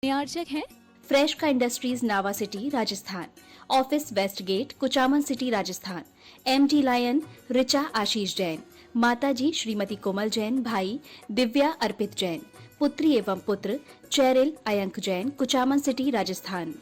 नियार्चक हैं। फ्रेश का industries Nawa city Rajasthan, office west gate Kuchaman city Rajasthan, MD lion Richa Ashish Jain, माताजी श्रीमती कोमल जैन, भाई दिव्या अर्पित जैन, पुत्री एवं पुत्र चैरिल अयंक जैन, कुचामन सिटी राजस्थान।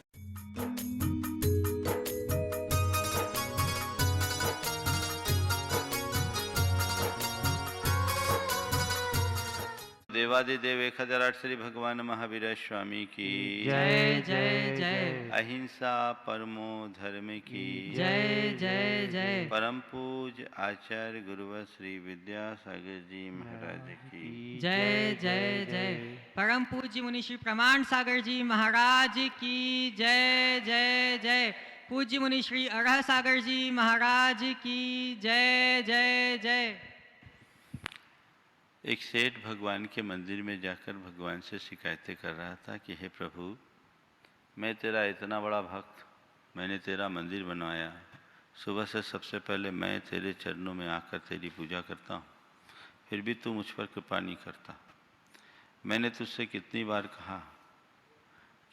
देवादिदेव 1008 श्री भगवान महावीर स्वामी की जय जय जय। अहिंसा परमो धर्म की जय जय जय। परम पूज आचार्य गुरुवर श्री विद्यासागर जी महाराज की जय जय जय। परम पूज्य मुनि श्री प्रमाण सागर जी महाराज की जय जय जय। पूज्य मुनि श्री अरह सागर जी महाराज की जय जय जय। एक सेठ भगवान के मंदिर में जाकर भगवान से शिकायतें कर रहा था कि हे प्रभु, मैं तेरा इतना बड़ा भक्त, मैंने तेरा मंदिर बनवाया, सुबह से सबसे पहले मैं तेरे चरणों में आकर तेरी पूजा करता हूँ, फिर भी तू मुझ पर कृपा नहीं करता। मैंने तुझसे कितनी बार कहा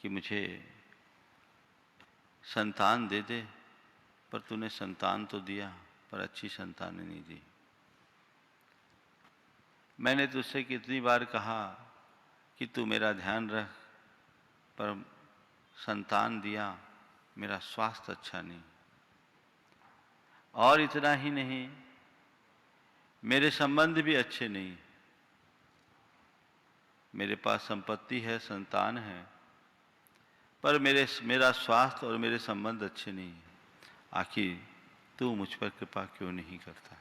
कि मुझे संतान दे दे, पर तूने संतान तो दिया पर अच्छी संतान नहीं दी। मैंने तुझसे कितनी बार कहा कि तू मेरा ध्यान रख, पर संतान दिया, मेरा स्वास्थ्य अच्छा नहीं। और इतना ही नहीं, मेरे संबंध भी अच्छे नहीं। मेरे पास संपत्ति है, संतान है, पर मेरा स्वास्थ्य और मेरे संबंध अच्छे नहीं है। आखिर तू मुझ पर कृपा क्यों नहीं करता?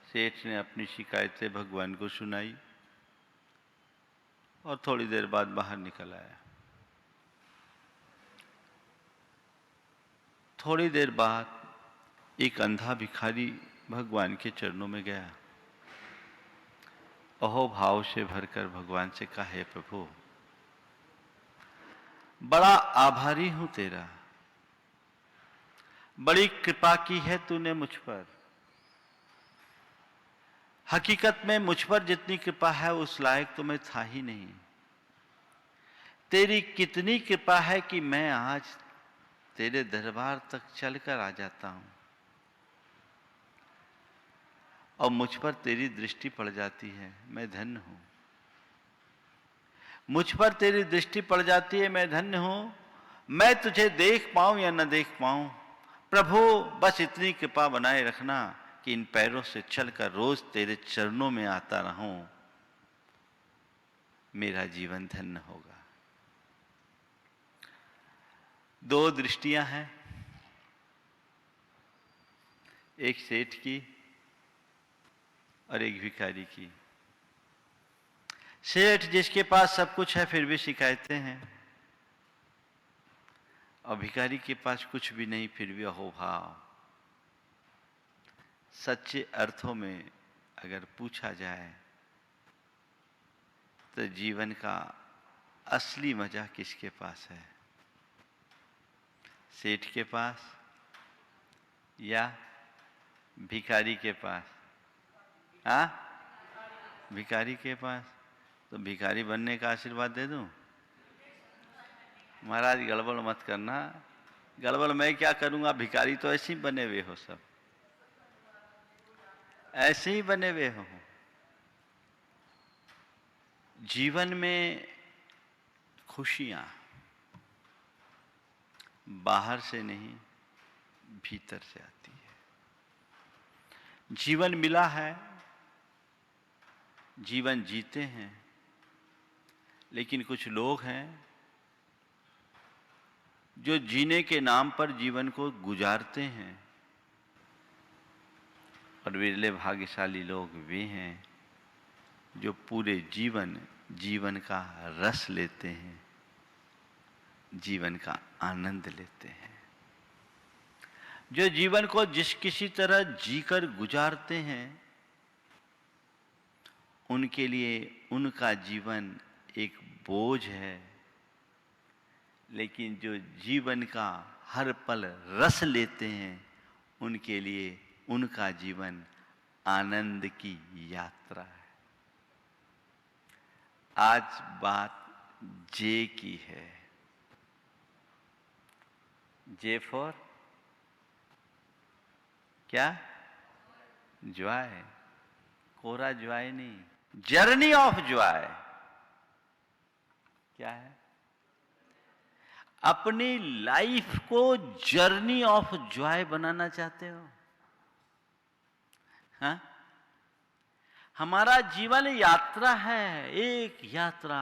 सेठ ने अपनी शिकायतें भगवान को सुनाई और थोड़ी देर बाद बाहर निकल आया। थोड़ी देर बाद एक अंधा भिखारी भगवान के चरणों में गया। अहो भाव से भरकर भगवान से कहा, हे प्रभु, बड़ा आभारी हूं तेरा, बड़ी कृपा की है तूने मुझ पर। हकीकत में मुझ पर जितनी कृपा है उस लायक तो मैं था ही नहीं। तेरी कितनी कृपा है कि मैं आज तेरे दरबार तक चलकर आ जाता हूं और मुझ पर तेरी दृष्टि पड़ जाती है, मैं धन्य हूं। मुझ पर तेरी दृष्टि पड़ जाती है, मैं धन्य हूं। मैं तुझे देख पाऊं या न देख पाऊं, प्रभु बस इतनी कृपा बनाए रखना कि इन पैरों से चलकर रोज तेरे चरणों में आता रहूं, मेरा जीवन धन्य होगा। दो दृष्टियां हैं, एक सेठ की और एक भिखारी की। सेठ जिसके पास सब कुछ है फिर भी शिकायतें हैं, और भिखारी के पास कुछ भी नहीं फिर भी अहोभाव। सच्चे अर्थों में अगर पूछा जाए तो जीवन का असली मजा किसके पास है? सेठ के पास या भिखारी के पास? हाँ, भिखारी के पास। तो भिखारी बनने का आशीर्वाद दे दूं? महाराज गड़बड़ मत करना। गड़बड़ मैं क्या करूंगा? भिखारी तो ऐसे ही बने हुए हो, सब ऐसे ही बने हुए हो। जीवन में खुशियां बाहर से नहीं भीतर से आती है। जीवन मिला है, जीवन जीते हैं, लेकिन कुछ लोग हैं जो जीने के नाम पर जीवन को गुजारते हैं, और विरले भाग्यशाली लोग वे हैं जो पूरे जीवन का रस लेते हैं, जीवन का आनंद लेते हैं। जो जीवन को जिस किसी तरह जीकर गुजारते हैं, उनके लिए उनका जीवन एक बोझ है, लेकिन जो जीवन का हर पल रस लेते हैं, उनके लिए उनका जीवन आनंद की यात्रा है। आज बात जे की है। जे फॉर क्या? जॉय। कोरा जॉय नहीं, जर्नी ऑफ जॉय। क्या है? अपनी लाइफ को जर्नी ऑफ जॉय बनाना चाहते हो? हाँ? हमारा जीवन यात्रा है, एक यात्रा।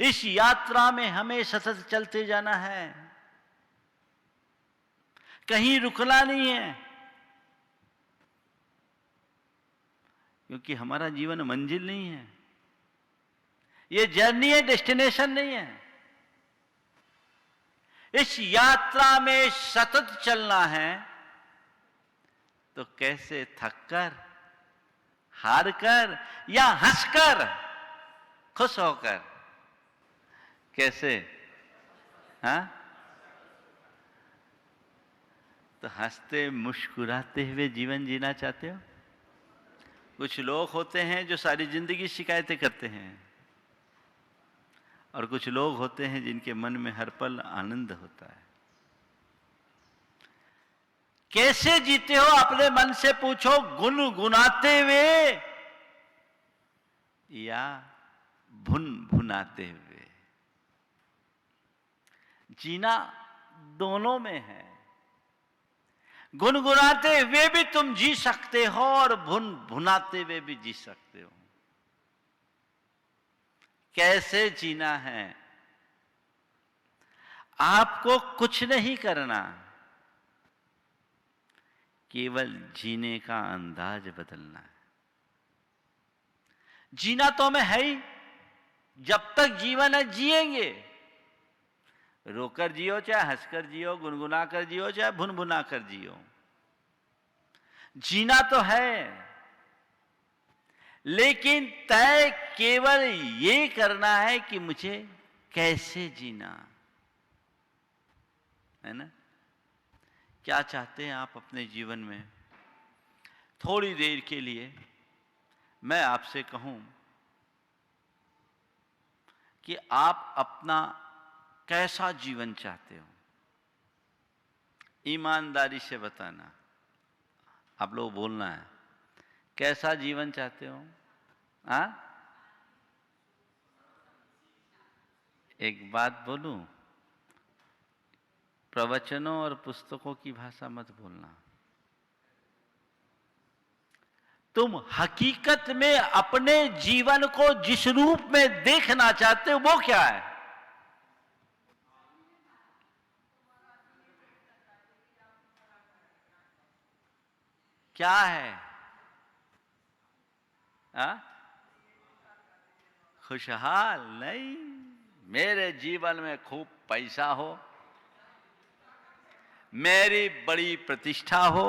इस यात्रा में हमें सतत चलते जाना है, कहीं रुकना नहीं है, क्योंकि हमारा जीवन मंजिल नहीं है, ये जर्नी है, डेस्टिनेशन नहीं है। इस यात्रा में सतत चलना है, तो कैसे थककर, हारकर या हंसकर, खुश होकर? कैसे? हाँ? तो हंसते मुस्कुराते हुए जीवन जीना चाहते हो? कुछ लोग होते हैं जो सारी जिंदगी शिकायतें करते हैं, और कुछ लोग होते हैं जिनके मन में हर पल आनंद होता है। कैसे जीते हो अपने मन से पूछो, गुनगुनाते हुए या भुन भुनाते हुए? जीना दोनों में है। गुनगुनाते हुए भी तुम जी सकते हो और भुन भुनाते हुए भी जी सकते हो। कैसे जीना है? आपको कुछ नहीं करना, केवल जीने का अंदाज बदलना है। जीना तो हमें है ही, जब तक जीवन है जिएंगे। रोकर जियो, चाहे हंसकर जियो, गुनगुना कर जियो, चाहे भुन भुना कर जियो, जीना तो है। लेकिन तय केवल ये करना है कि मुझे कैसे जीना है ना? क्या चाहते हैं आप अपने जीवन में? थोड़ी देर के लिए मैं आपसे कहूं कि आप अपना कैसा जीवन चाहते हो, ईमानदारी से बताना। आप लोग बोलना है, कैसा जीवन चाहते हो? हाँ? एक बात बोलूं, प्रवचनों और पुस्तकों की भाषा मत बोलना। तुम हकीकत में अपने जीवन को जिस रूप में देखना चाहते हो वो क्या है? क्या है? हाँ? खुशहाल नहीं, मेरे जीवन में खूब पैसा हो, मेरी बड़ी प्रतिष्ठा हो,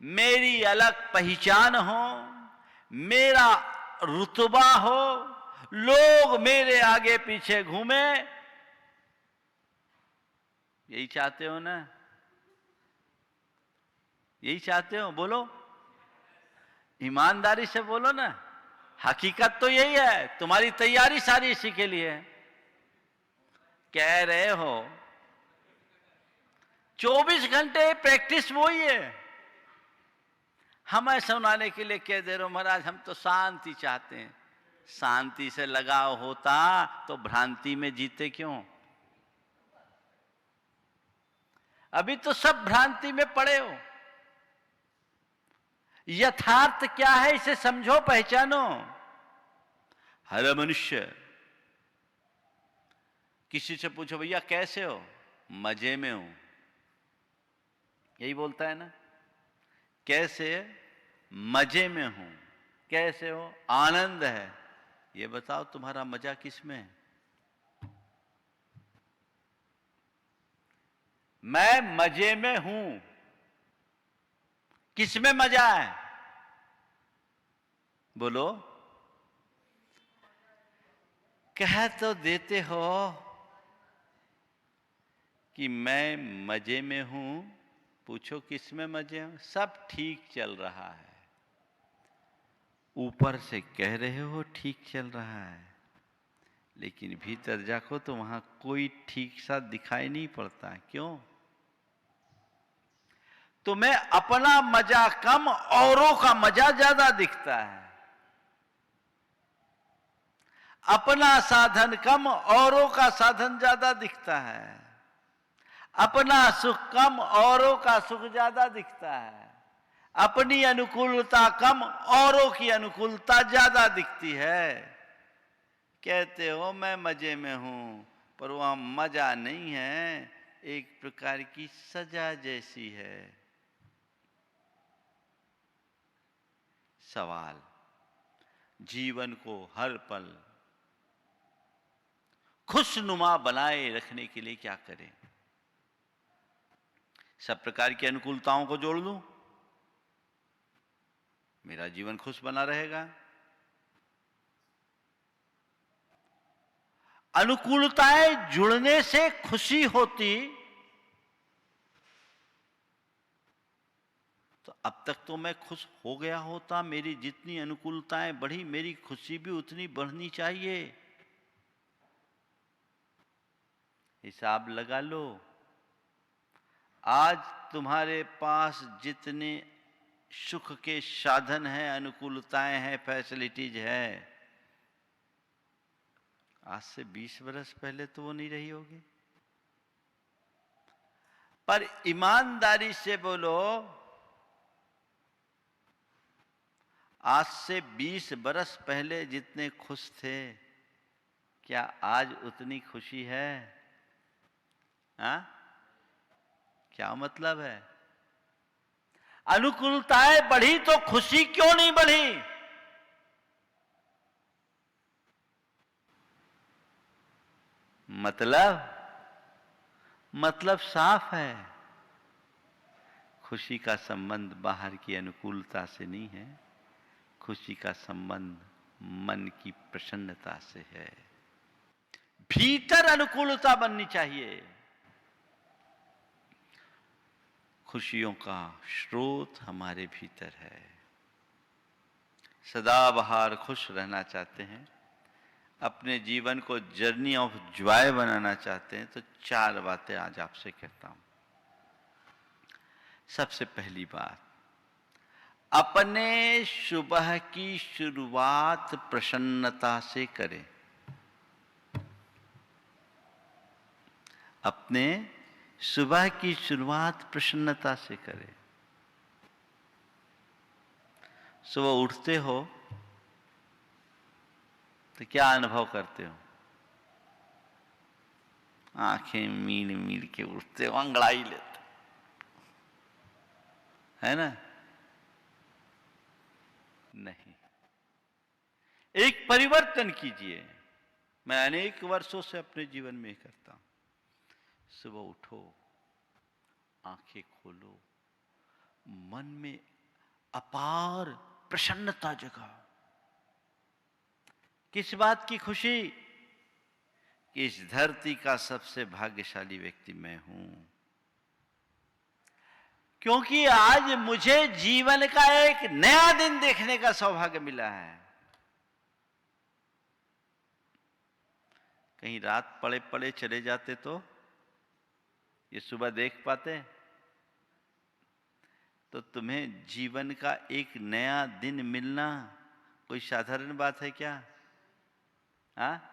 मेरी अलग पहचान हो, मेरा रुतबा हो, लोग मेरे आगे पीछे घूमे। यही चाहते हो ना? यही चाहते हो? बोलो, ईमानदारी से बोलो ना। हकीकत तो यही है, तुम्हारी तैयारी सारी इसी के लिए है। कह रहे हो 24 घंटे प्रैक्टिस वही है। हमें सुनाने के लिए कह दे रहे हो महाराज हम तो शांति चाहते हैं। शांति से लगाव होता तो भ्रांति में जीते क्यों? अभी तो सब भ्रांति में पड़े हो। यथार्थ क्या है इसे समझो, पहचानो। हर मनुष्य, किसी से पूछो भैया कैसे हो? मजे में हूं, यही बोलता है ना। कैसे? मजे में हूं। कैसे हो? आनंद है। ये बताओ तुम्हारा मजा किस में है? मैं मजे में हूं, किस में मजा है? बोलो। कह तो देते हो कि मैं मजे में हूं, पूछो किस में मजे हूं? सब ठीक चल रहा है। ऊपर से कह रहे हो ठीक चल रहा है, लेकिन भीतर जाको तो वहां कोई ठीक सा दिखाई नहीं पड़ता। क्यों? तुम्हें अपना मजा कम, औरों का मजा ज्यादा दिखता है। अपना साधन कम, औरों का साधन ज्यादा दिखता है। अपना सुख कम, औरों का सुख ज्यादा दिखता है। अपनी अनुकूलता कम, औरों की अनुकूलता ज्यादा दिखती है। कहते हो मैं मजे में हूं, पर वह मजा नहीं है, एक प्रकार की सजा जैसी है। सवाल, जीवन को हर पल खुशनुमा बनाए रखने के लिए क्या करें? सब प्रकार की अनुकूलताओं को जोड़ लूं, मेरा जीवन खुश बना रहेगा। अनुकूलताएं जुड़ने से खुशी होती, तो अब तक तो मैं खुश हो गया होता। मेरी जितनी अनुकूलताएं बढ़ी, मेरी खुशी भी उतनी बढ़नी चाहिए। हिसाब लगा लो, आज तुम्हारे पास जितने सुख के साधन हैं, अनुकूलताएं हैं, फैसिलिटीज है, आज से 20 वर्ष पहले तो वो नहीं रही होगी। पर ईमानदारी से बोलो, आज से 20 बरस पहले जितने खुश थे, क्या आज उतनी खुशी है? हाँ? क्या मतलब है? अनुकूलताएं बढ़ी तो खुशी क्यों नहीं बढ़ी? मतलब साफ है, खुशी का संबंध बाहर की अनुकूलता से नहीं है, खुशी का संबंध मन की प्रसन्नता से है। भीतर अनुकूलता बननी चाहिए। खुशियों का स्रोत हमारे भीतर है। सदाबहार खुश रहना चाहते हैं, अपने जीवन को जर्नी ऑफ जॉय बनाना चाहते हैं, तो 4 बातें आज आपसे कहता हूं। सबसे पहली बात, अपने सुबह की शुरुआत प्रसन्नता से करें। अपने सुबह की शुरुआत प्रसन्नता से करें। सुबह उठते हो तो क्या अनुभव करते हो? आंखें मील मील के उठते हो, अंगड़ाई लेते, है ना? नहीं, एक परिवर्तन कीजिए। मैं अनेक वर्षों से अपने जीवन में करता हूं। सुबह उठो, आंखें खोलो, मन में अपार प्रसन्नता जगाओ। किस बात की खुशी? कि इस धरती का सबसे भाग्यशाली व्यक्ति मैं हूं, क्योंकि आज मुझे जीवन का एक नया दिन देखने का सौभाग्य मिला है। कहीं रात पड़े पड़े चले जाते तो ये सुबह देख पाते? तो तुम्हें जीवन का एक नया दिन मिलना कोई साधारण बात है क्या? हाँ?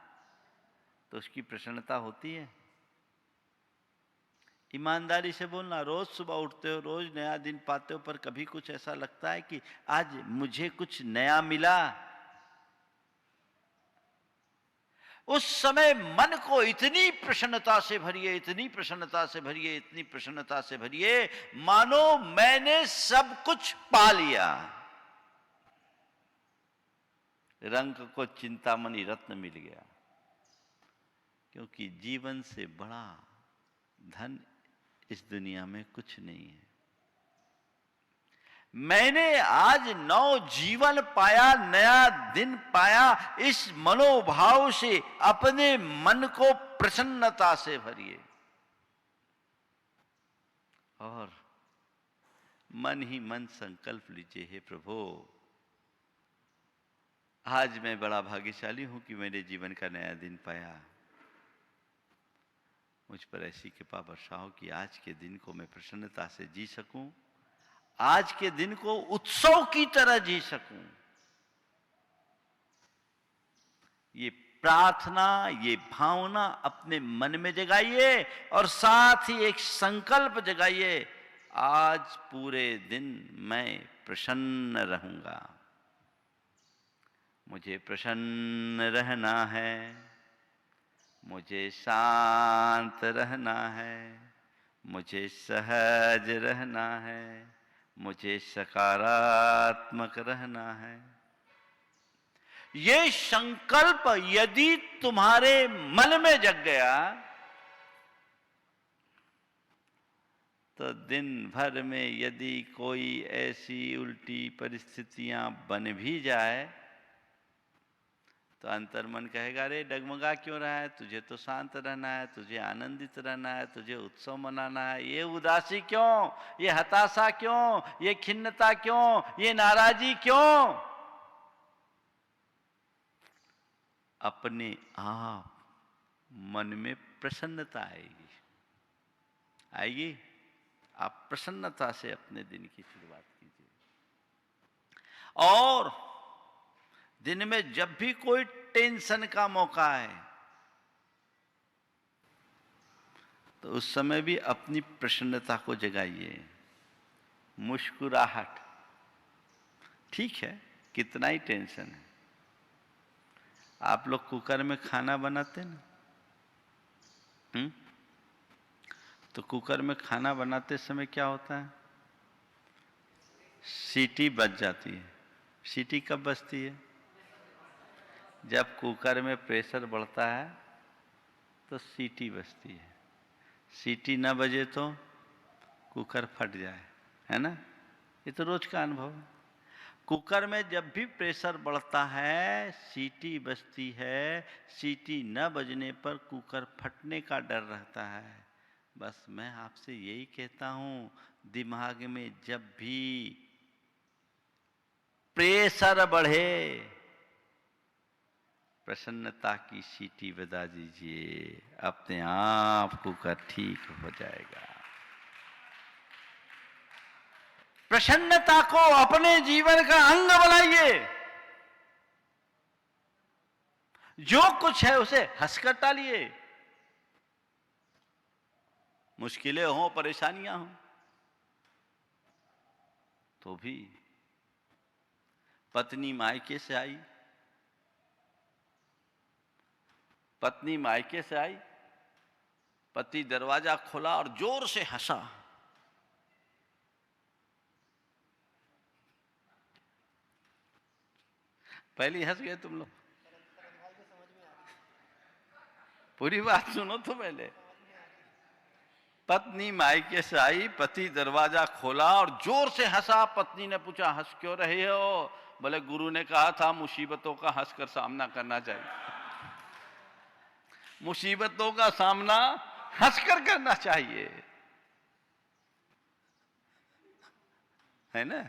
तो उसकी प्रसन्नता होती है। ईमानदारी से बोलना, रोज सुबह उठते हो, रोज नया दिन पाते हो, पर कभी कुछ ऐसा लगता है कि आज मुझे कुछ नया मिला? उस समय मन को इतनी प्रसन्नता से भरिए, इतनी प्रसन्नता से भरिए, इतनी प्रसन्नता से भरिए, मानो मैंने सब कुछ पा लिया। रंग को चिंतामणि रत्न मिल गया, क्योंकि जीवन से बड़ा धन इस दुनिया में कुछ नहीं है। मैंने आज नव जीवन पाया, नया दिन पाया। इस मनोभाव से अपने मन को प्रसन्नता से भरिए, और मन ही मन संकल्प लीजिए, हे प्रभु, आज मैं बड़ा भाग्यशाली हूं कि मैंने जीवन का नया दिन पाया। मुझ पर ऐसी कृपा वर्षाओ कि आज के दिन को मैं प्रसन्नता से जी सकूं, आज के दिन को उत्सव की तरह जी सकूं। ये प्रार्थना, ये भावना अपने मन में जगाइए और साथ ही एक संकल्प जगाइए, आज पूरे दिन मैं प्रसन्न रहूंगा। मुझे प्रसन्न रहना है, मुझे शांत रहना है, मुझे सहज रहना है, मुझे सकारात्मक रहना है। ये संकल्प यदि तुम्हारे मन में जग गया तो दिन भर में यदि कोई ऐसी उल्टी परिस्थितियां बन भी जाए तो अंतर्मन कहेगा, अरे डगमगा क्यों रहा है, तुझे तो शांत रहना है, तुझे आनंदित रहना है, तुझे उत्सव मनाना है, ये उदासी क्यों, ये हताशा क्यों, ये खिन्नता क्यों, ये नाराजी क्यों। अपने आप मन में प्रसन्नता आएगी, आएगी। आप प्रसन्नता से अपने दिन की शुरुआत कीजिए और दिन में जब भी कोई टेंशन का मौका है तो उस समय भी अपनी प्रसन्नता को जगाइए। मुस्कुराहट, ठीक है, कितना ही टेंशन है। आप लोग कुकर में खाना बनाते ना, तो कुकर में खाना बनाते समय क्या होता है, सीटी बज जाती है। सीटी कब बजती है, जब कुकर में प्रेशर बढ़ता है तो सीटी बजती है। सीटी ना बजे तो कुकर फट जाए, है ना। ये तो रोज का अनुभव है। कुकर में जब भी प्रेशर बढ़ता है सीटी बजती है, सीटी न बजने पर कुकर फटने का डर रहता है। बस मैं आपसे यही कहता हूं, दिमाग में जब भी प्रेशर बढ़े प्रसन्नता की सीटी बजा दीजिए, अपने आप कुकर ठीक हो जाएगा। प्रसन्नता को अपने जीवन का अंग बनाइए। जो कुछ है उसे हंसकर टालिए। मुश्किलें हों, परेशानियां हों तो भी पत्नी मायके से आई, पत्नी मायके से आई, पति दरवाजा खोला और जोर से हंसा। पहले ही हंस गए तुम लोग, पूरी बात सुनो तो पहले। पत्नी मायके से आई, पति दरवाजा खोला और जोर से हंसा। पत्नी ने पूछा, हंस क्यों रहे हो? बोले, गुरु ने कहा था मुसीबतों का हंसकर सामना करना चाहिए। मुसीबतों का सामना हंसकर करना चाहिए, है ना।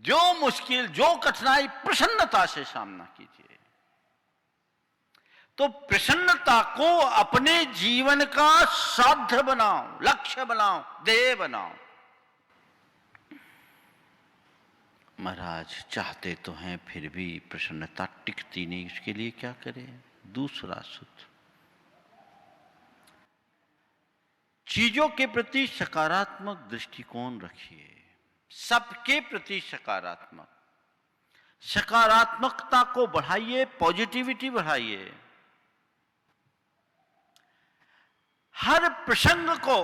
जो मुश्किल, जो कठिनाई, प्रसन्नता से सामना कीजिए। तो प्रसन्नता को अपने जीवन का साध्य बनाओ, लक्ष्य बनाओ, ध्येय बनाओ। महाराज चाहते तो हैं फिर भी प्रसन्नता टिकती नहीं, इसके लिए क्या करें? दूसरा सूत्र, चीजों के प्रति सकारात्मक दृष्टिकोण रखिए। सबके प्रति सकारात्मक, सकारात्मकता को बढ़ाइए, पॉजिटिविटी बढ़ाइए। हर प्रसंग को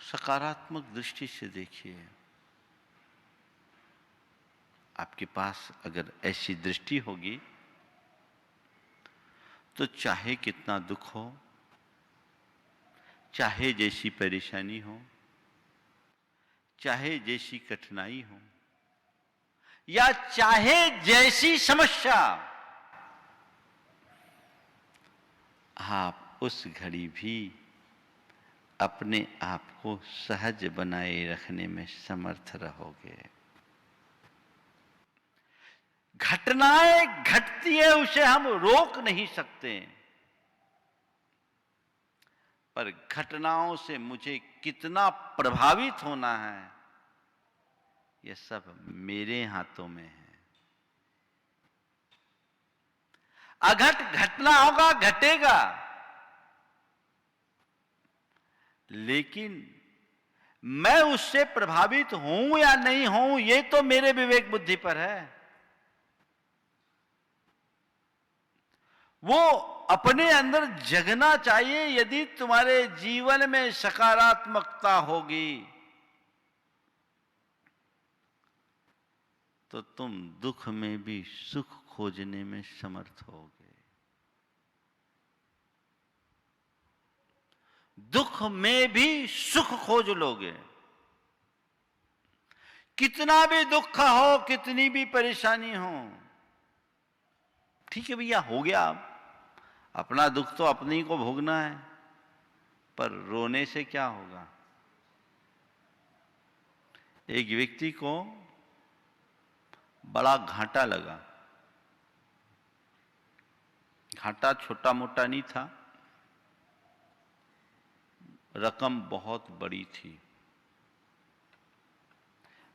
सकारात्मक दृष्टि से देखिए। आपके पास अगर ऐसी दृष्टि होगी तो चाहे कितना दुख हो, चाहे जैसी परेशानी हो, चाहे जैसी कठिनाई हो, या चाहे जैसी समस्या, आप उस घड़ी भी अपने आप को सहज बनाए रखने में समर्थ रहोगे। घटनाएं घटती है, उसे हम रोक नहीं सकते, पर घटनाओं से मुझे कितना प्रभावित होना है, यह सब मेरे हाथों में है। अघट घटना होगा, घटेगा, लेकिन मैं उससे प्रभावित हूं या नहीं हूं, यह तो मेरे विवेक बुद्धि पर है। वो अपने अंदर जगना चाहिए। यदि तुम्हारे जीवन में सकारात्मकता होगी तो तुम दुख में भी सुख खोजने में समर्थ होगे। दुख में भी सुख खोज लोगे। कितना भी दुख हो, कितनी भी परेशानी हो, ठीक है भैया, हो गया, अपना दुख तो अपने ही को भोगना है, पर रोने से क्या होगा। एक व्यक्ति को बड़ा घाटा लगा। घाटा छोटा मोटा नहीं था, रकम बहुत बड़ी थी।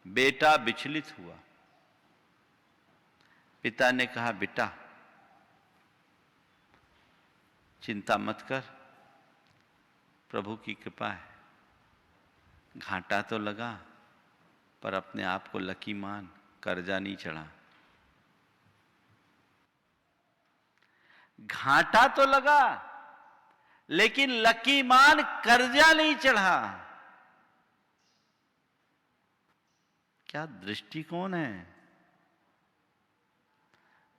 बेटा विचलित हुआ। पिता ने कहा, बेटा चिंता मत कर, प्रभु की कृपा है। घाटा तो लगा, पर अपने आप को लकी मान, कर्जा नहीं चढ़ा। घाटा तो लगा, लेकिन लकी मान, कर्जा नहीं चढ़ा। क्या दृष्टिकोण है।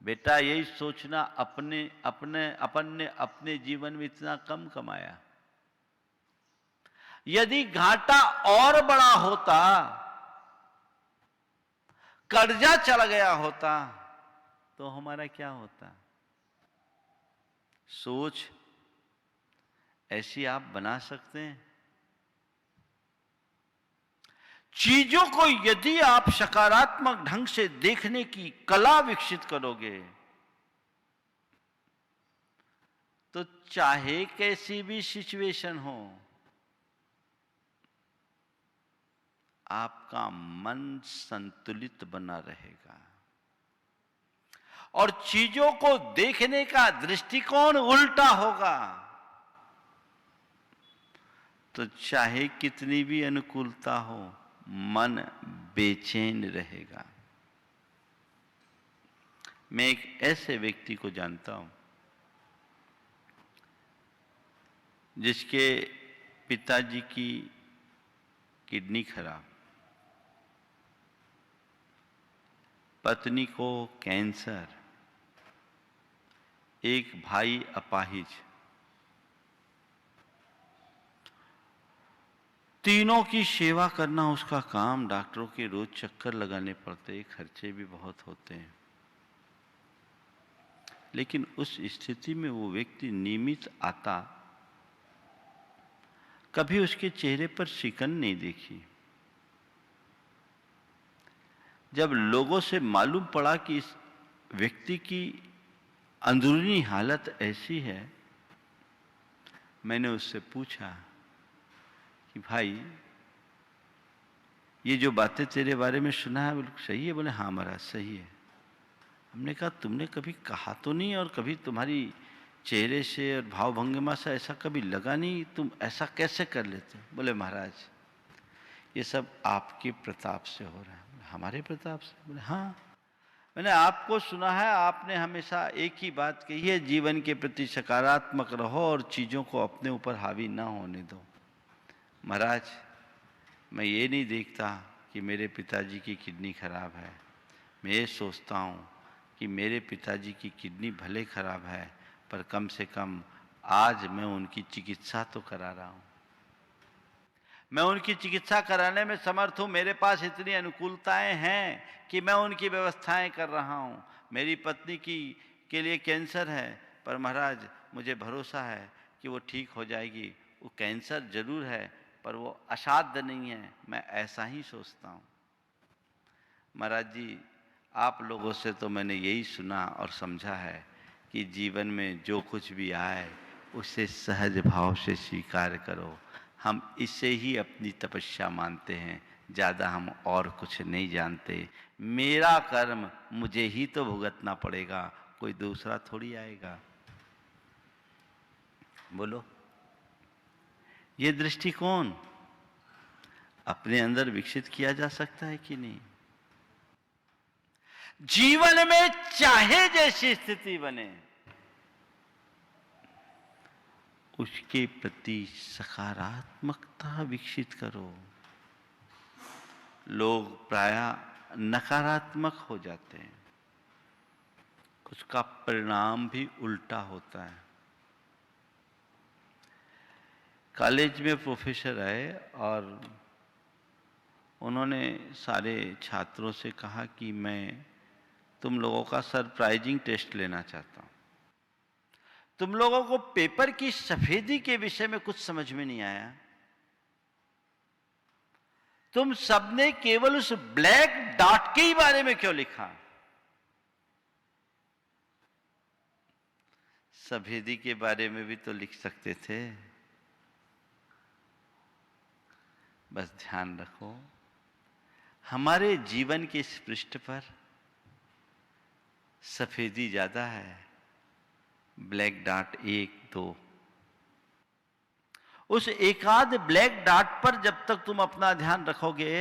बेटा यही सोचना, अपन ने अपने जीवन में इतना कम कमाया। यदि घाटा और बड़ा होता, कर्जा चढ़ गया होता, तो हमारा क्या होता। सोच ऐसी आप बना सकते हैं। चीजों को यदि आप सकारात्मक ढंग से देखने की कला विकसित करोगे, तो चाहे कैसी भी सिचुएशन हो, आपका मन संतुलित बना रहेगा और चीजों को देखने का दृष्टिकोण उल्टा होगा, तो चाहे कितनी भी अनुकूलता हो, मन बेचैन रहेगा। मैं एक ऐसे व्यक्ति को जानता हूं जिसके पिताजी की किडनी खराब, पत्नी को कैंसर, एक भाई अपाहिज, तीनों की सेवा करना उसका काम। डॉक्टरों के रोज चक्कर लगाने पड़ते, खर्चे भी बहुत होते हैं। लेकिन उस स्थिति में वो व्यक्ति नियमित आता, कभी उसके चेहरे पर शिकन नहीं देखी। जब लोगों से मालूम पड़ा कि इस व्यक्ति की अंदरूनी हालत ऐसी है, मैंने उससे पूछा कि भाई ये जो बातें तेरे बारे में सुना है बिल्कुल सही है? बोले हाँ महाराज सही है। हमने कहा तुमने कभी कहा तो नहीं, और कभी तुम्हारी चेहरे से और भाव भंगिमा से ऐसा कभी लगा नहीं, तुम ऐसा कैसे कर लेते? बोले महाराज ये सब आपके प्रताप से हो रहा है। हमारे प्रताप से? बोले हाँ, मैंने आपको सुना है, आपने हमेशा एक ही बात कही है, जीवन के प्रति सकारात्मक रहो और चीज़ों को अपने ऊपर हावी ना होने दो। महाराज मैं ये नहीं देखता कि मेरे पिताजी की किडनी खराब है, मैं ये सोचता हूँ कि मेरे पिताजी की किडनी भले खराब है, पर कम से कम आज मैं उनकी चिकित्सा तो करा रहा हूँ, मैं उनकी चिकित्सा कराने में समर्थ हूँ। मेरे पास इतनी अनुकूलताएं हैं कि मैं उनकी व्यवस्थाएं कर रहा हूँ। मेरी पत्नी के लिए कैंसर है, पर महाराज मुझे भरोसा है कि वो ठीक हो जाएगी। वो कैंसर जरूर है, पर वो असाध्य नहीं है, मैं ऐसा ही सोचता हूँ। महाराज जी आप लोगों से तो मैंने यही सुना और समझा है कि जीवन में जो कुछ भी आए उसे सहज भाव से स्वीकार करो। हम इसे ही अपनी तपस्या मानते हैं, ज़्यादा हम और कुछ नहीं जानते। मेरा कर्म मुझे ही तो भुगतना पड़ेगा, कोई दूसरा थोड़ी आएगा। बोलो, ये दृष्टिकोण अपने अंदर विकसित किया जा सकता है कि नहीं? जीवन में चाहे जैसी स्थिति बने, उसके प्रति सकारात्मकता विकसित करो। लोग प्रायः नकारात्मक हो जाते हैं, उसका परिणाम भी उल्टा होता है। कॉलेज में प्रोफेसर आए और उन्होंने सारे छात्रों से कहा कि मैं तुम लोगों का सरप्राइजिंग टेस्ट लेना चाहता हूं। तुम लोगों को पेपर की सफेदी के विषय में कुछ समझ में नहीं आया। तुम सबने केवल उस ब्लैक डॉट के ही बारे में क्यों लिखा? सफेदी के बारे में भी तो लिख सकते थे। बस ध्यान रखो, हमारे जीवन के इस पृष्ठ पर सफेदी ज्यादा है, ब्लैक डॉट 1-2। उस एकाध ब्लैक डॉट पर जब तक तुम अपना ध्यान रखोगे,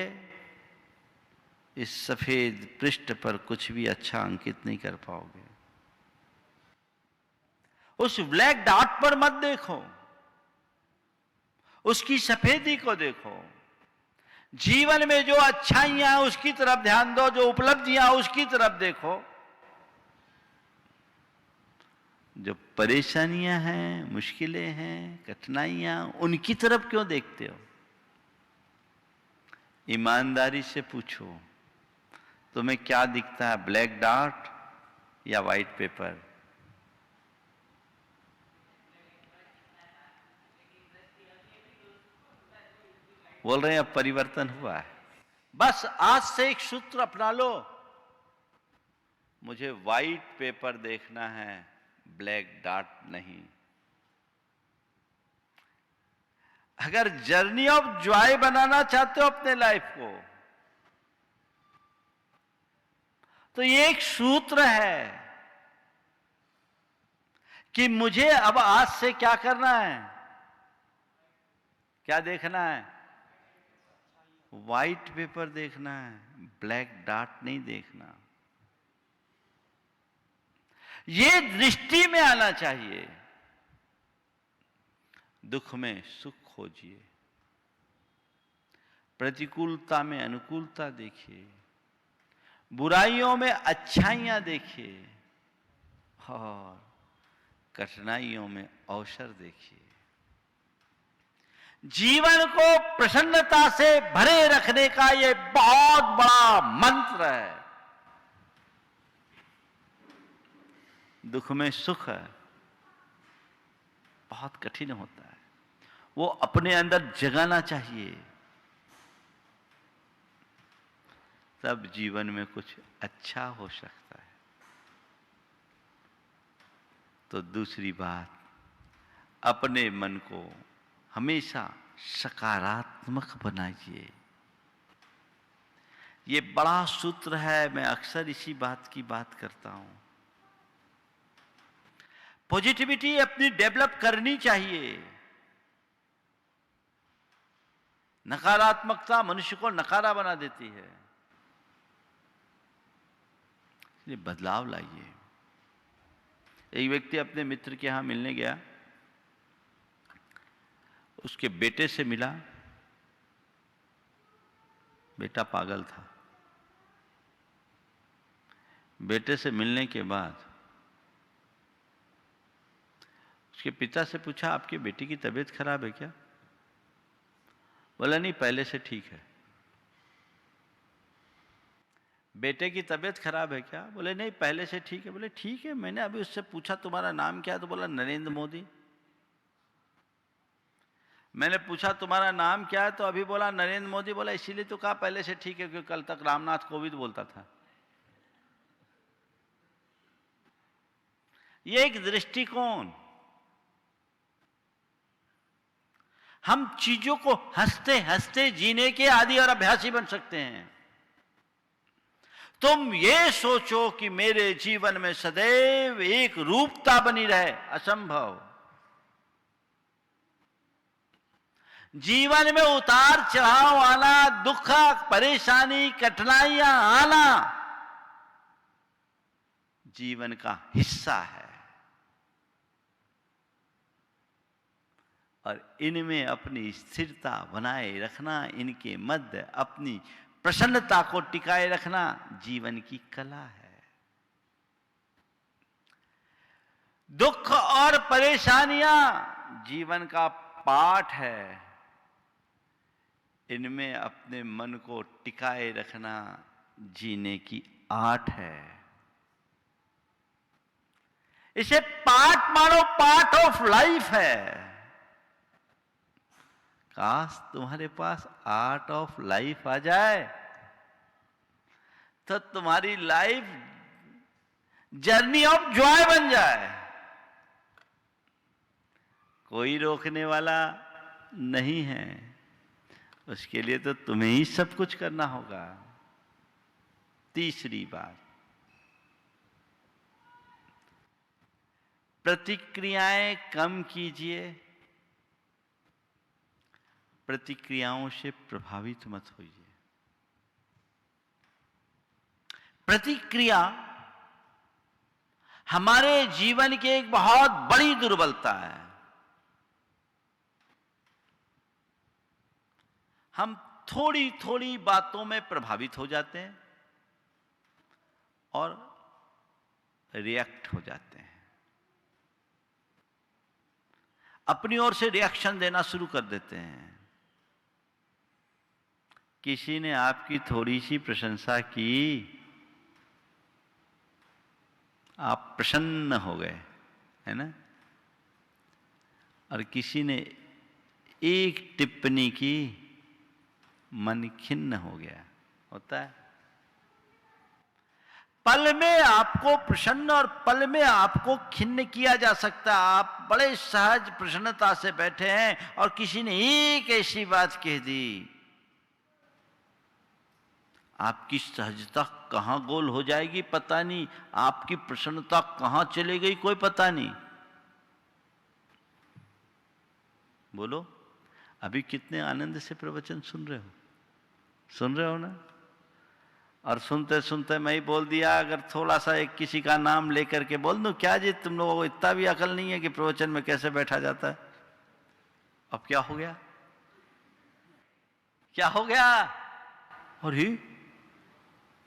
इस सफेद पृष्ठ पर कुछ भी अच्छा अंकित नहीं कर पाओगे। उस ब्लैक डॉट पर मत देखो, उसकी सफेदी को देखो। जीवन में जो अच्छाइयां हैं उसकी तरफ ध्यान दो, जो उपलब्धियां उसकी तरफ देखो। जो परेशानियां हैं, मुश्किलें हैं, कठिनाइयां, उनकी तरफ क्यों देखते हो? ईमानदारी से पूछो, तुम्हें क्या दिखता है, ब्लैक डॉट या व्हाइट पेपर? बोल रहे हैं अब परिवर्तन हुआ है। बस आज से एक सूत्र अपना लो, मुझे व्हाइट पेपर देखना है, ब्लैक डॉट नहीं। अगर जर्नी ऑफ जॉय बनाना चाहते हो अपने लाइफ को, तो ये एक सूत्र है कि मुझे अब आज से क्या करना है, क्या देखना है? व्हाइट पेपर देखना है, ब्लैक डॉट नहीं देखना। ये दृष्टि में आना चाहिए। दुख में सुख खोजिए, प्रतिकूलता में अनुकूलता देखिए, बुराइयों में अच्छाइयां देखिए और कठिनाइयों में अवसर देखिए। जीवन को प्रसन्नता से भरे रखने का यह बहुत बड़ा मंत्र है। दुख में सुख है, बहुत कठिन होता है, वो अपने अंदर जगाना चाहिए, तब जीवन में कुछ अच्छा हो सकता है। तो दूसरी बात, अपने मन को हमेशा सकारात्मक बनाइए। ये बड़ा सूत्र है, मैं अक्सर इसी बात की बात करता हूं। पॉजिटिविटी अपनी डेवलप करनी चाहिए। नकारात्मकता मनुष्य को नकारा बना देती है। इसलिए बदलाव लाइए। एक व्यक्ति अपने मित्र के यहां मिलने गया, उसके बेटे से मिला। बेटा पागल था। बेटे से मिलने के बाद उसके पिता से पूछा, आपके बेटी की तबीयत खराब है क्या? बोला नहीं, पहले से ठीक है। बेटे की तबीयत खराब है क्या? बोले नहीं, पहले से ठीक है। बोले ठीक है, मैंने अभी उससे पूछा तुम्हारा नाम क्या है, तो बोला नरेंद्र मोदी। मैंने पूछा तुम्हारा नाम क्या है, तो अभी बोला नरेंद्र मोदी। बोला इसीलिए तो कहा पहले से ठीक है, क्योंकि कल तक रामनाथ कोविंद बोलता था। ये एक दृष्टिकोण। हम चीजों को हंसते हंसते जीने के आदी और अभ्यासी बन सकते हैं। तुम ये सोचो कि मेरे जीवन में सदैव एक रूपता बनी रहे, असंभव। जीवन में उतार चढ़ाव आना, दुख, परेशानी, कठिनाइयां आना जीवन का हिस्सा है, और इनमें अपनी स्थिरता बनाए रखना, इनके मध्य अपनी प्रसन्नता को टिकाए रखना जीवन की कला है। दुख और परेशानियां जीवन का पाठ है, इनमें अपने मन को टिकाए रखना जीने की आर्ट है। इसे पार्ट मानो, पार्ट ऑफ लाइफ है। काश तुम्हारे पास आर्ट ऑफ लाइफ आ जाए तो तुम्हारी लाइफ जर्नी ऑफ जॉय बन जाए। कोई रोकने वाला नहीं है, उसके लिए तो तुम्हें ही सब कुछ करना होगा। तीसरी बात, प्रतिक्रियाएं कम कीजिए, प्रतिक्रियाओं से प्रभावित मत होइए। प्रतिक्रिया हमारे जीवन की एक बहुत बड़ी दुर्बलता है। हम थोड़ी थोड़ी बातों में प्रभावित हो जाते हैं और रिएक्ट हो जाते हैं, अपनी ओर से रिएक्शन देना शुरू कर देते हैं। किसी ने आपकी थोड़ी सी प्रशंसा की, आप प्रसन्न हो गए, है ना? और किसी ने एक टिप्पणी की, मन खिन्न हो गया। होता है। पल में आपको प्रसन्न और पल में आपको खिन्न किया जा सकता है। आप बड़े सहज प्रसन्नता से बैठे हैं और किसी ने एक ऐसी बात कह दी, आपकी सहजता कहां गोल हो जाएगी पता नहीं, आपकी प्रसन्नता कहां चली गई कोई पता नहीं। बोलो, अभी कितने आनंद से प्रवचन सुन रहे हो? सुन रहे हो ना? और सुनते सुनते मैं ही बोल दिया, अगर थोड़ा सा एक किसी का नाम लेकर के बोल दूं, क्या जी तुम लोगों को इतना भी अकल नहीं है कि प्रवचन में कैसे बैठा जाता है? अब क्या हो गया? क्या हो गया? अरे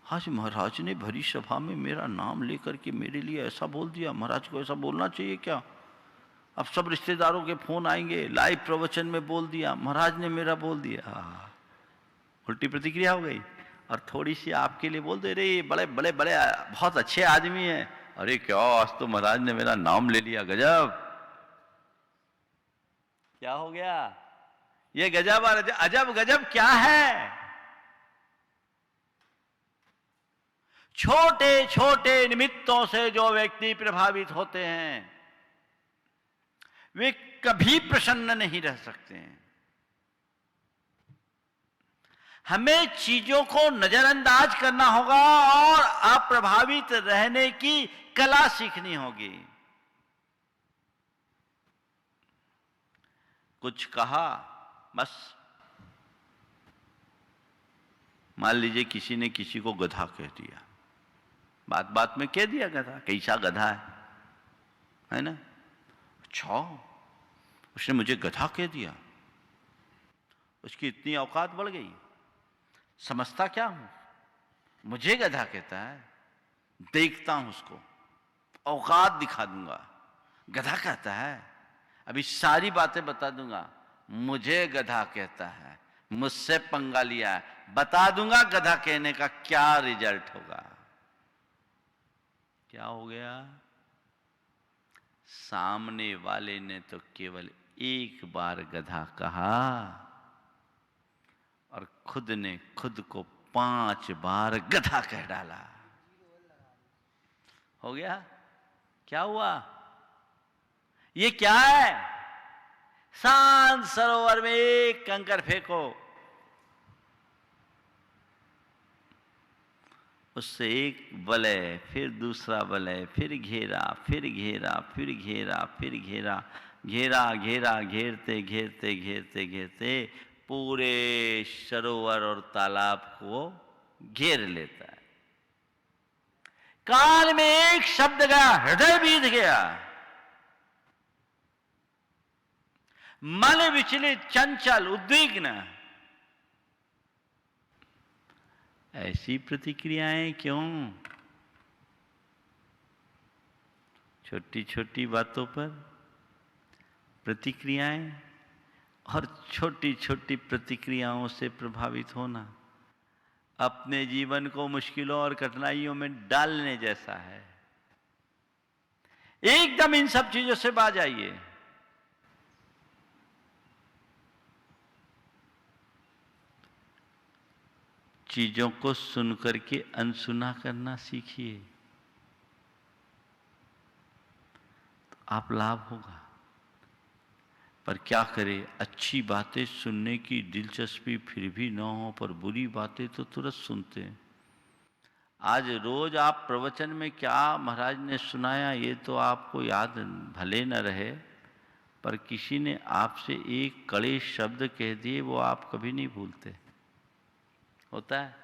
आज महाराज ने भरी सभा में मेरा नाम लेकर के मेरे लिए ऐसा बोल दिया, महाराज को ऐसा बोलना चाहिए क्या? अब सब रिश्तेदारों के फोन आएंगे, लाइव प्रवचन में बोल दिया, महाराज ने मेरा बोल दिया। उल्टी प्रतिक्रिया हो गई। और थोड़ी सी आपके लिए बोल दे रहे, ये बड़े बड़े बड़े बहुत अच्छे आदमी हैं, अरे क्या आज तो महाराज ने मेरा नाम ले लिया, गजब। क्या हो गया? ये गजब और अजब गजब क्या है? छोटे छोटे निमित्तों से जो व्यक्ति प्रभावित होते हैं वे कभी प्रसन्न नहीं रह सकते हैं। हमें चीजों को नजरअंदाज करना होगा और अप्रभावित रहने की कला सीखनी होगी। कुछ कहा बस, मान लीजिए किसी ने किसी को गधा कह दिया, बात बात में कह दिया गधा, कैसा गधा है ना? अच्छा, उसने मुझे गधा कह दिया, उसकी इतनी औकात बढ़ गई, समझता क्या हूं, मुझे गधा कहता है, देखता हूं उसको, औकात दिखा दूंगा। गधा कहता है, अभी सारी बातें बता दूंगा, मुझे गधा कहता है, मुझसे पंगा लिया है, बता दूंगा गधा कहने का क्या रिजल्ट होगा। क्या हो गया? सामने वाले ने तो केवल एक बार गधा कहा और खुद ने खुद को 5 बार गधा कह डाला। हो गया? क्या हुआ? ये क्या है? शांत सरोवर में एक कंकर फेंको, उससे एक वलय, फिर दूसरा वलय, फिर घेरा, फिर घेरा, फिर घेरा, फिर घेरा, घेरा घेरा, घेरते घेरते घेरते घेरते पूरे सरोवर और तालाब को घेर लेता है। कान में एक शब्द गया, हृदय बीत गया, मन विचलित, चंचल, उद्विग्न। ऐसी प्रतिक्रियाएं क्यों? छोटी छोटी बातों पर प्रतिक्रियाएं, और छोटी छोटी प्रतिक्रियाओं से प्रभावित होना अपने जीवन को मुश्किलों और कठिनाइयों में डालने जैसा है। एकदम इन सब चीजों से बाज आइए। चीजों को सुनकर के अनसुना करना सीखिए, तो आप लाभ होगा। पर क्या करें, अच्छी बातें सुनने की दिलचस्पी फिर भी न हो, पर बुरी बातें तो तुरंत सुनते हैं। आज रोज आप प्रवचन में क्या महाराज ने सुनाया ये तो आपको याद भले न रहे, पर किसी ने आपसे एक कड़े शब्द कह दिए, वो आप कभी नहीं भूलते। होता है।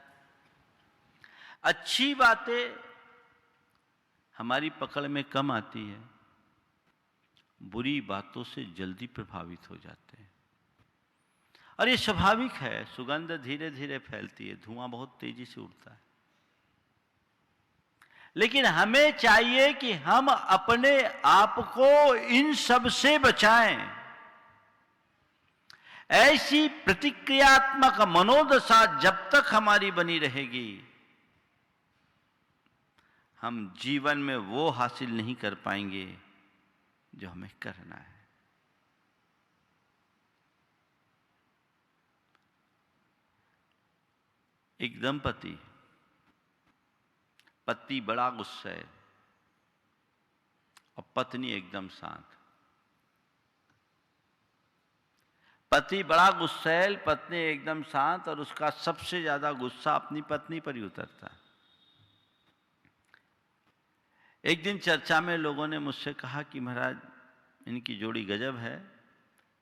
अच्छी बातें हमारी पकड़ में कम आती है, बुरी बातों से जल्दी प्रभावित हो जाते हैं। और ये स्वाभाविक है, सुगंध धीरे धीरे फैलती है, धुआं बहुत तेजी से उड़ता है। लेकिन हमें चाहिए कि हम अपने आप को इन सब से बचाएं। ऐसी प्रतिक्रियात्मक मनोदशा जब तक हमारी बनी रहेगी, हम जीवन में वो हासिल नहीं कर पाएंगे जो हमें करना है। एक दंपति, पति बड़ा गुस्सैल और पत्नी एकदम शांत। पति बड़ा गुस्सैल, पत्नी एकदम शांत, और उसका सबसे ज्यादा गुस्सा अपनी पत्नी पर ही उतरता है। एक दिन चर्चा में लोगों ने मुझसे कहा कि महाराज इनकी जोड़ी गजब है,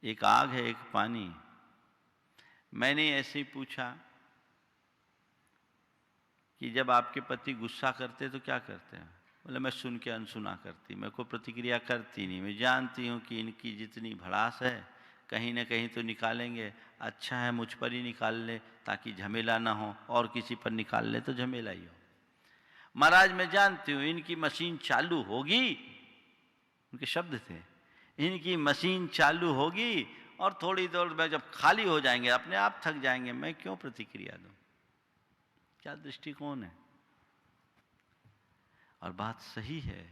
एक आग है एक पानी। मैंने ऐसे ही पूछा कि जब आपके पति गुस्सा करते तो क्या करते हैं? बोले मैं सुन के अनसुना करती, मैं कोई प्रतिक्रिया करती नहीं। मैं जानती हूँ कि इनकी जितनी भड़ास है कहीं ना कहीं तो निकालेंगे, अच्छा है मुझ पर ही निकाल ले ताकि झमेला ना हो, और किसी पर निकाल ले तो झमेला ही हो। महाराज मैं जानती हूँ इनकी मशीन चालू होगी, उनके शब्द थे, इनकी मशीन चालू होगी और थोड़ी देर में जब खाली हो जाएंगे अपने आप थक जाएंगे, मैं क्यों प्रतिक्रिया दूं? क्या दृष्टिकोण है? और बात सही है।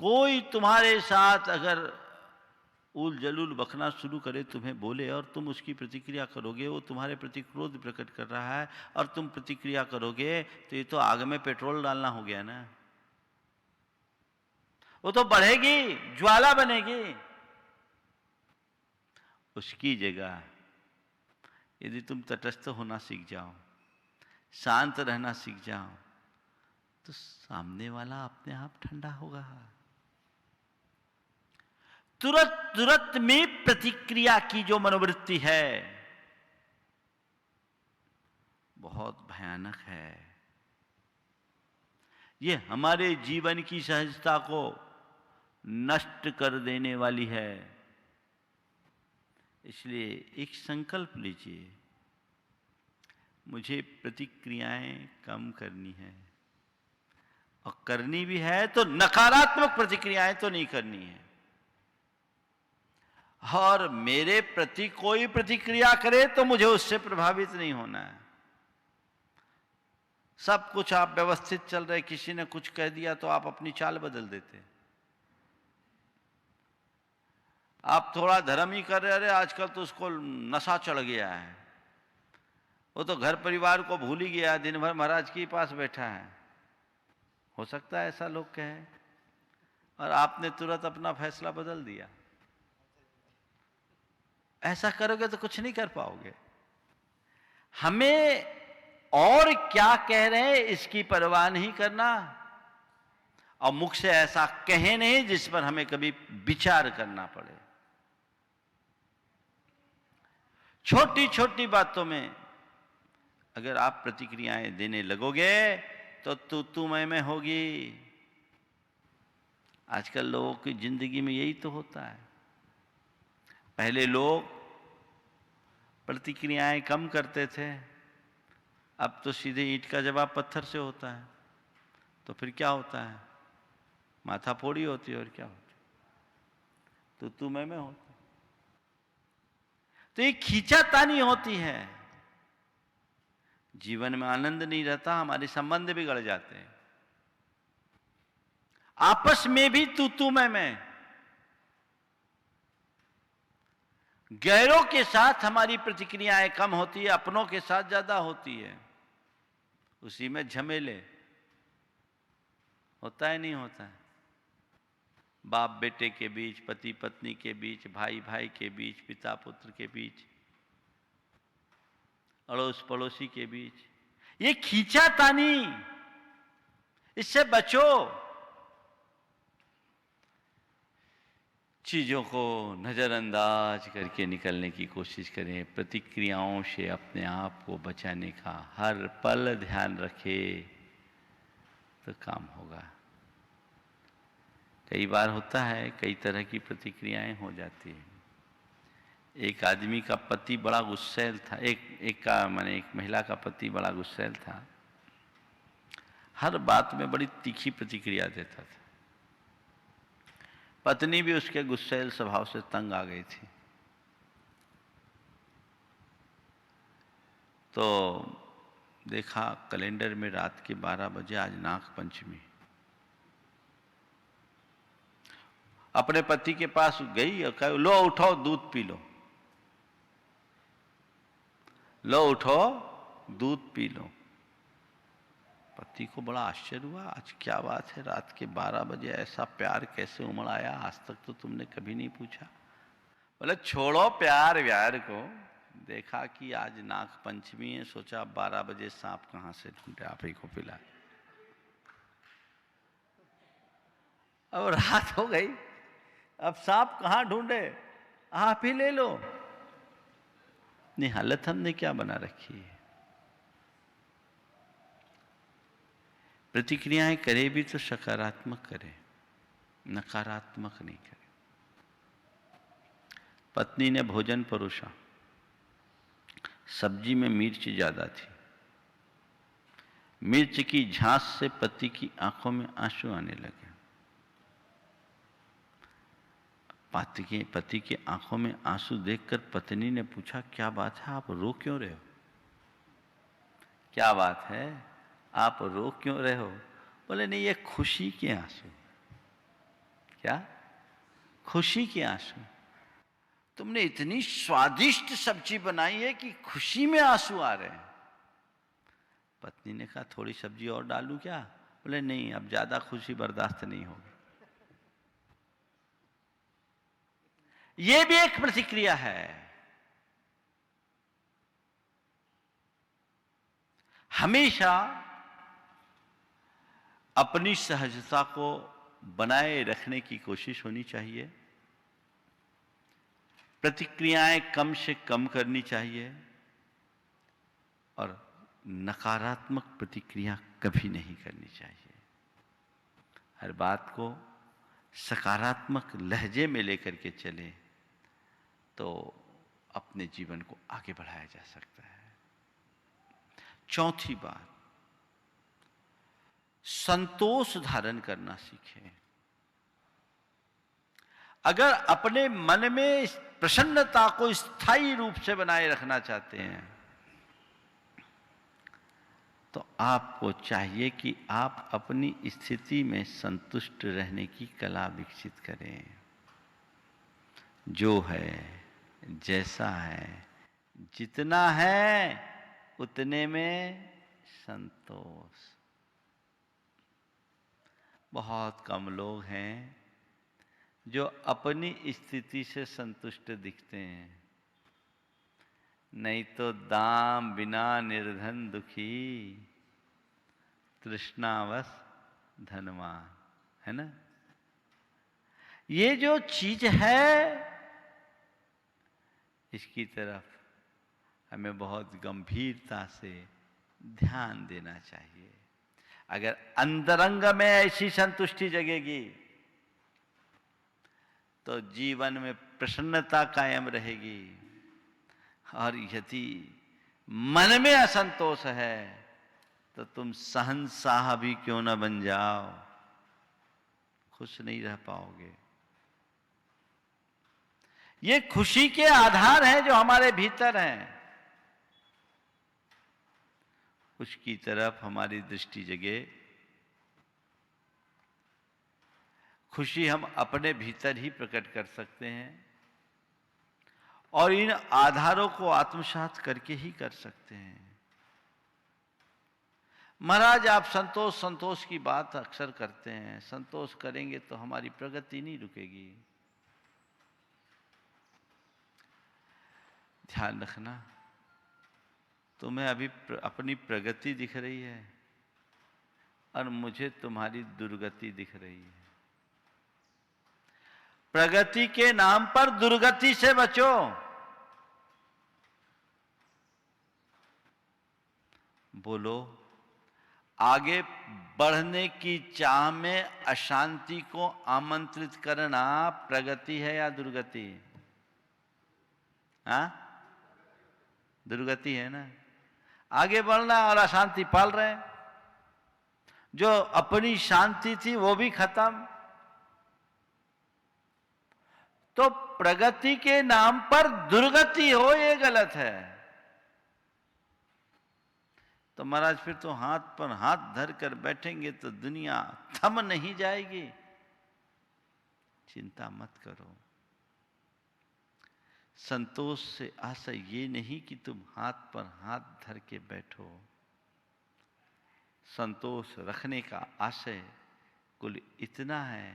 कोई तुम्हारे साथ अगर उल जलूल बकना शुरू करे, तुम्हें बोले और तुम उसकी प्रतिक्रिया करोगे, वो तुम्हारे प्रति क्रोध प्रकट कर रहा है और तुम प्रतिक्रिया करोगे, तो ये तो आग में पेट्रोल डालना हो गया ना। वो तो बढ़ेगी, ज्वाला बनेगी। उसकी जगह यदि तुम तटस्थ होना सीख जाओ, शांत रहना सीख जाओ, तो सामने वाला अपने आप ठंडा होगा। तुरंत में प्रतिक्रिया की जो मनोवृत्ति है बहुत भयानक है। ये हमारे जीवन की सहजता को नष्ट कर देने वाली है। इसलिए एक संकल्प लीजिए, मुझे प्रतिक्रियाएं कम करनी है, और करनी भी है तो नकारात्मक प्रतिक्रियाएं तो नहीं करनी है। और मेरे प्रति कोई प्रतिक्रिया करे तो मुझे उससे प्रभावित नहीं होना है। सब कुछ आप व्यवस्थित चल रहे, किसी ने कुछ कह दिया तो आप अपनी चाल बदल देते। आप थोड़ा धर्म ही कर रहे, अरे आजकल तो उसको नशा चढ़ गया है, वो तो घर परिवार को भूल ही गया, दिन भर महाराज के पास बैठा है। हो सकता है ऐसा लोग कहे, और आपने तुरंत अपना फैसला बदल दिया। ऐसा करोगे तो कुछ नहीं कर पाओगे। हमें और क्या कह रहे हैं इसकी परवाह नहीं करना, और मुख से ऐसा कहे नहीं जिस पर हमें कभी विचार करना पड़े। छोटी छोटी बातों में अगर आप प्रतिक्रियाएं देने लगोगे तो तू मैं होगी। आजकल लोगों की जिंदगी में यही तो होता है। पहले लोग प्रतिक्रियाएं कम करते थे, अब तो सीधे ईंट का जवाब पत्थर से होता है। तो फिर क्या होता है? माथा फोड़ी होती है और क्या होती है? तू मैं होता। तो ये खींचातानी होती है, जीवन में आनंद नहीं रहता, हमारे संबंध बिगड़ जाते हैं। आपस में भी तू मैं। गैरों के साथ हमारी प्रतिक्रियाएं कम होती है, अपनों के साथ ज्यादा होती है। उसी में झमेले होता है, नहीं होता है? बाप बेटे के बीच, पति पत्नी के बीच, भाई भाई के बीच, पिता पुत्र के बीच, अड़ोस पड़ोसी के बीच, ये खींचातानी, इससे बचो। चीजों को नजरअंदाज करके निकलने की कोशिश करें। प्रतिक्रियाओं से अपने आप को बचाने का हर पल ध्यान रखें तो काम होगा। कई बार होता है, कई तरह की प्रतिक्रियाएं हो जाती हैं। एक आदमी का पति बड़ा गुस्सैल था, एक महिला का पति बड़ा गुस्सैल था, हर बात में बड़ी तीखी प्रतिक्रिया देता था। पत्नी भी उसके गुस्सैल स्वभाव से तंग आ गई थी। तो देखा कैलेंडर में रात के 12 बजे आज नाग पंचमी। अपने पति के पास गई और कहा, लो उठो दूध पी लो, लो उठो दूध पी लो। पति को बड़ा आश्चर्य हुआ, आज क्या बात है, रात के 12 बजे ऐसा प्यार कैसे उमड़ आया, आज तक तो तुमने कभी नहीं पूछा। बोले छोड़ो प्यार व्यार को, देखा कि आज नाग पंचमी है, सोचा 12 बजे सांप कहां से ढूंढे, आप ही को पिला। अब रात हो गई, अब सांप कहां ढूंढे, आप ही ले लो। नहीं, हालत हमने क्या बना रखी है। प्रतिक्रियाएं करे भी तो सकारात्मक करे, नकारात्मक नहीं करे। पत्नी ने भोजन परोसा, सब्जी में मिर्च ज्यादा थी। मिर्च की झांस से पति की आंखों में आंसू आने लगे। पति के आंखों में आंसू देखकर पत्नी ने पूछा, क्या बात है, आप रो क्यों रहे हो? क्या बात है, आप रो क्यों रहे हो? बोले नहीं, ये खुशी के आंसू। क्या? खुशी के आंसू। तुमने इतनी स्वादिष्ट सब्जी बनाई है कि खुशी में आंसू आ रहे हैं। पत्नी ने कहा, थोड़ी सब्जी और डालूं क्या? बोले नहीं, अब ज्यादा खुशी बर्दाश्त नहीं होगी। यह भी एक प्रतिक्रिया है। हमेशा अपनी सहजता को बनाए रखने की कोशिश होनी चाहिए। प्रतिक्रियाएं कम से कम करनी चाहिए और नकारात्मक प्रतिक्रिया कभी नहीं करनी चाहिए। हर बात को सकारात्मक लहजे में लेकर के चले तो अपने जीवन को आगे बढ़ाया जा सकता है। चौथी बात, संतोष धारण करना सीखें। अगर अपने मन में प्रसन्नता को स्थायी रूप से बनाए रखना चाहते हैं तो आपको चाहिए कि आप अपनी स्थिति में संतुष्ट रहने की कला विकसित करें। जो है, जैसा है, जितना है उतने में संतोष। बहुत कम लोग हैं जो अपनी स्थिति से संतुष्ट दिखते हैं, नहीं तो दाम बिना निर्धन दुखी, तृष्णावश धनवान, है ना। ये जो चीज है, इसकी तरफ हमें बहुत गंभीरता से ध्यान देना चाहिए। अगर अंतरंग में ऐसी संतुष्टि जगेगी तो जीवन में प्रसन्नता कायम रहेगी, और यदि मन में असंतोष है तो तुम शहंशाह भी क्यों न बन जाओ, खुश नहीं रह पाओगे। ये खुशी के आधार हैं जो हमारे भीतर हैं, उसकी तरफ हमारी दृष्टि जगे। खुशी हम अपने भीतर ही प्रकट कर सकते हैं और इन आधारों को आत्मसात करके ही कर सकते हैं। महाराज, आप संतोष संतोष की बात अक्सर करते हैं। संतोष करेंगे तो हमारी प्रगति नहीं रुकेगी। ध्यान रखना, तुम्हें अभी अपनी प्रगति दिख रही है और मुझे तुम्हारी दुर्गति दिख रही है। प्रगति के नाम पर दुर्गति से बचो। बोलो, आगे बढ़ने की चाह में अशांति को आमंत्रित करना प्रगति है या दुर्गति? हाँ, दुर्गति है ना। आगे बढ़ना और अशांति पाल रहे हैं। जो अपनी शांति थी वो भी खत्म। तो प्रगति के नाम पर दुर्गति हो, ये गलत है। तो महाराज फिर तो हाथ पर हाथ धर कर बैठेंगे तो दुनिया थम नहीं जाएगी। चिंता मत करो। संतोष से आशय ये नहीं कि तुम हाथ पर हाथ धर के बैठो। संतोष रखने का आशय कुल इतना है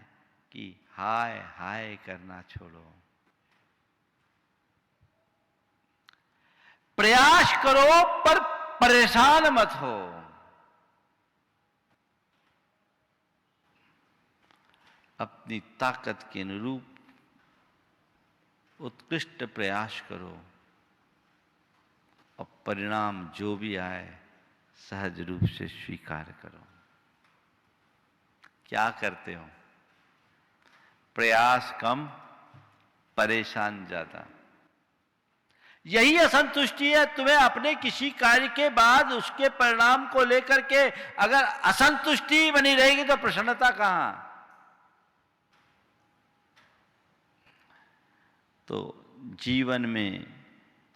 कि हाय हाय करना छोड़ो। प्रयास करो पर परेशान मत हो। अपनी ताकत के अनुरूप उत्कृष्ट प्रयास करो और परिणाम जो भी आए सहज रूप से स्वीकार करो। क्या करते हो? प्रयास कम, परेशान ज्यादा। यही असंतुष्टि है। तुम्हें अपने किसी कार्य के बाद उसके परिणाम को लेकर के अगर असंतुष्टि बनी रहेगी तो प्रसन्नता कहां? तो जीवन में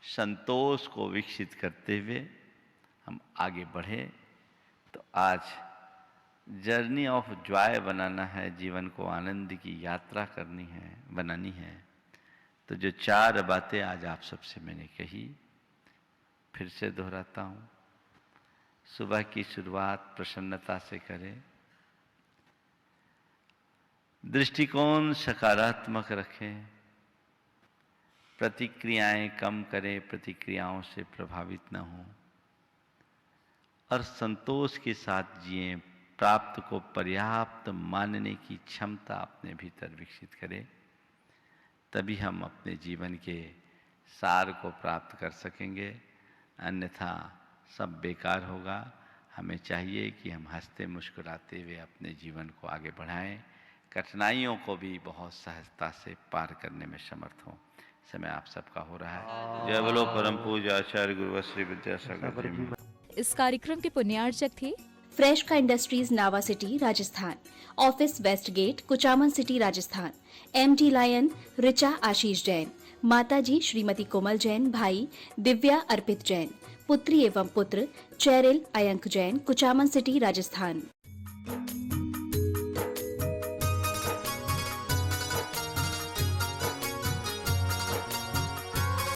संतोष को विकसित करते हुए हम आगे बढ़े। तो आज जर्नी ऑफ जॉय बनाना है, जीवन को आनंद की यात्रा करनी है, बनानी है। तो जो 4 बातें आज आप सबसे मैंने कही, फिर से दोहराता हूँ। सुबह की शुरुआत प्रसन्नता से करें, दृष्टिकोण सकारात्मक रखें, प्रतिक्रियाएं कम करें, प्रतिक्रियाओं से प्रभावित न हों, और संतोष के साथ जिएं। प्राप्त को पर्याप्त मानने की क्षमता अपने भीतर विकसित करें। तभी हम अपने जीवन के सार को प्राप्त कर सकेंगे, अन्यथा सब बेकार होगा। हमें चाहिए कि हम हंसते मुस्कुराते हुए अपने जीवन को आगे बढ़ाएं, कठिनाइयों को भी बहुत सहजता से पार करने में समर्थ हों। समय आप सबका हो रहा है। जय बोलो परम पूज्य आचार्य गुरु श्री विद्यासागर जी। इस कार्यक्रम के पुण्यार्चक थे फ्रेश का industries Nawa city Rajasthan, office west gate Kuchaman city Rajasthan, MD lion Richa Ashish Jain, माताजी श्रीमती कोमल जैन, भाई दिव्या अर्पित जैन, पुत्री एवं पुत्र चैरिल अयंक जैन, कुचामन सिटी राजस्थान।